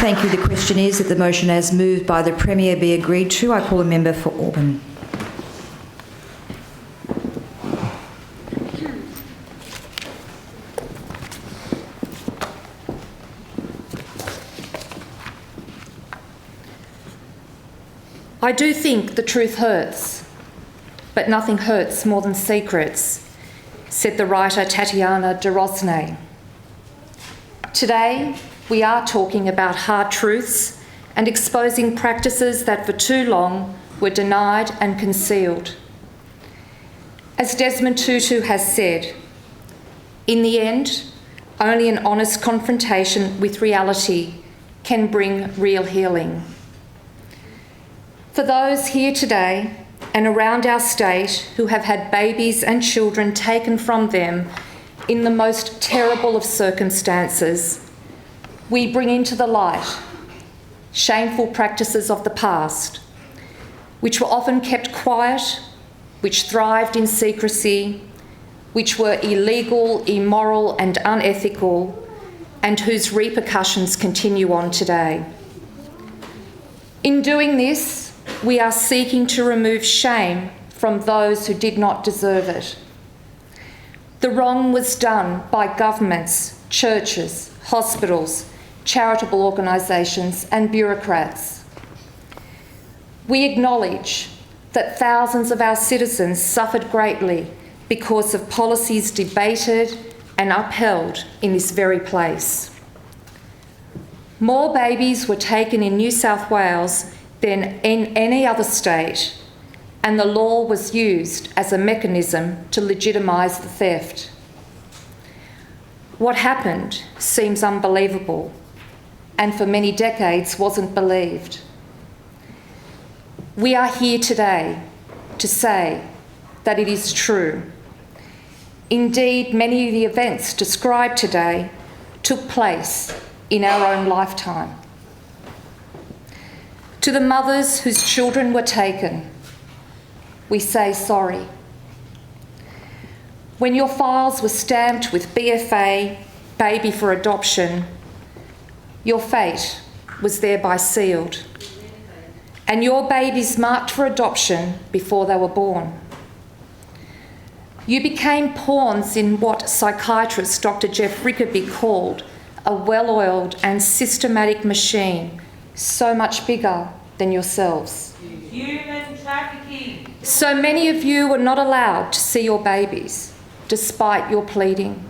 Thank you. The question is that the motion as moved by the Premier be agreed to. I call the member for Auburn. I do think the truth hurts, but nothing hurts more than secrets, said the writer Tatiana de Rosnay. Today, we are talking about hard truths and exposing practices that for too long were denied and concealed. As Desmond Tutu has said, in the end, only an honest confrontation with reality can bring real healing. For those here today and around our state who have had babies and children taken from them in the most terrible of circumstances, we bring into the light shameful practices of the past, which were often kept quiet, which thrived in secrecy, which were illegal, immoral and unethical, and whose repercussions continue on today. In doing this, we are seeking to remove shame from those who did not deserve it. The wrong was done by governments, churches, hospitals, charitable organisations and bureaucrats. We acknowledge that thousands of our citizens suffered greatly because of policies debated and upheld in this very place. More babies were taken in New South Wales than in any other state, and the law was used as a mechanism to legitimise the theft. What happened seems unbelievable, and for many decades wasn't believed. We are here today to say that it is true. Indeed, many of the events described today took place in our own lifetime. To the mothers whose children were taken, we say sorry. When your files were stamped with BFA, baby for adoption, your fate was thereby sealed, and your babies marked for adoption before they were born. You became pawns in what psychiatrist Dr. Jeff Rickaby called a well-oiled and systematic machine, so much bigger than yourselves. Human trafficking. So many of you were not allowed to see your babies, despite your pleading.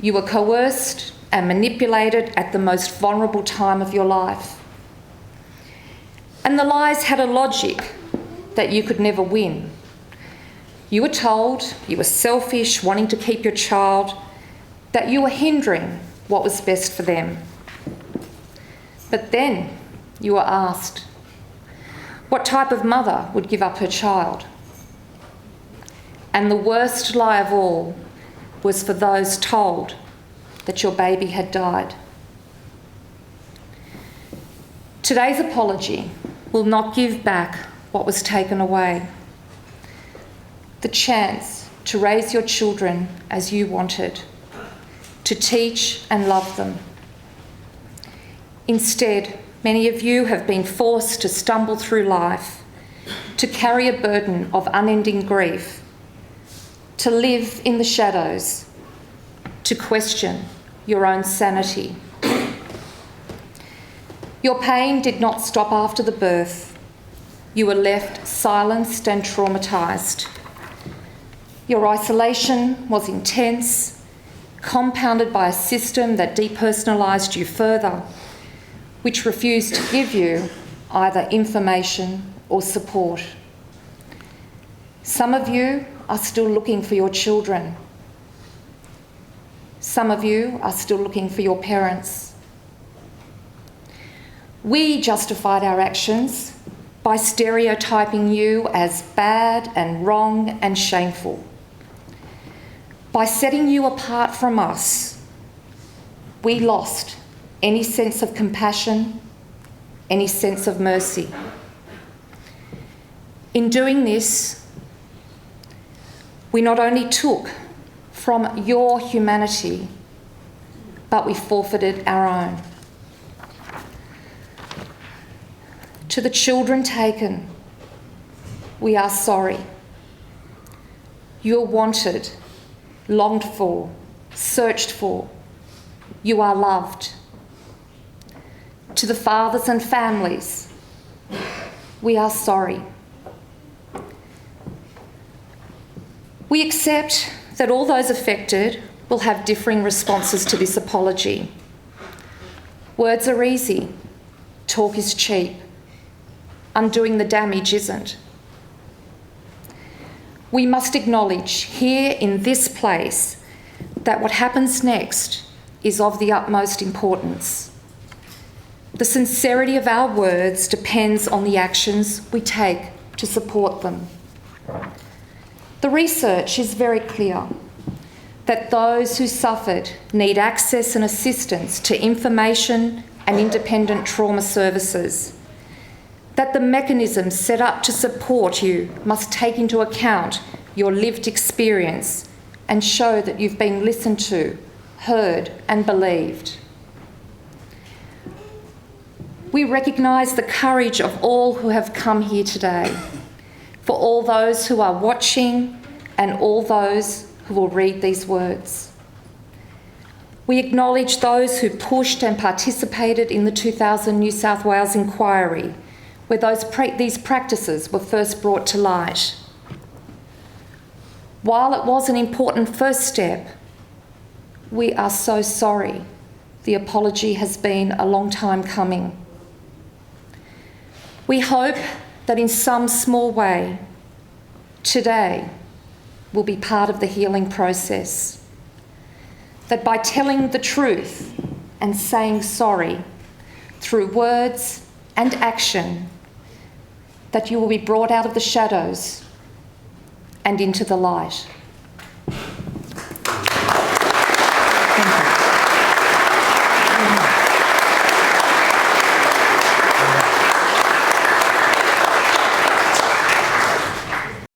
You were coerced and manipulated at the most vulnerable time of your life. And the lies had a logic that you could never win. You were told you were selfish, wanting to keep your child, that you were hindering what was best for them. But then you were asked, what type of mother would give up her child? And the worst lie of all was for those told that your baby had died. Today's apology will not give back what was taken away. The chance to raise your children as you wanted, to teach and love them. Instead, many of you have been forced to stumble through life, to carry a burden of unending grief, to live in the shadows, to question your own sanity. Your pain did not stop after the birth. You were left silenced and traumatised. Your isolation was intense, compounded by a system that depersonalised you further, which refused to give you either information or support. Some of you are still looking for your children. Some of you are still looking for your parents. We justified our actions by stereotyping you as bad and wrong and shameful. By setting you apart from us, we lost any sense of compassion, any sense of mercy. In doing this, we not only took from your humanity, but we forfeited our own. To the children taken, we are sorry. You are wanted, longed for, searched for. You are loved. To the fathers and families, we are sorry. We accept that all those affected will have differing responses to this apology. Words are easy, talk is cheap. Undoing the damage isn't. We must acknowledge here in this place that what happens next is of the utmost importance. The sincerity of our words depends on the actions we take to support them. The research is very clear that those who suffered need access and assistance to information and independent trauma services, that the mechanisms set up to support you must take into account your lived experience and show that you've been listened to, heard and believed. We recognise the courage of all who have come here today, for all those who are watching and all those who will read these words. We acknowledge those who pushed and participated in the 2000 New South Wales inquiry, where these practices were first brought to light. While it was an important first step, we are so sorry. The apology has been a long time coming. We hope that in some small way, today will be part of the healing process. That by telling the truth and saying sorry through words and action, that you will be brought out of the shadows and into the light.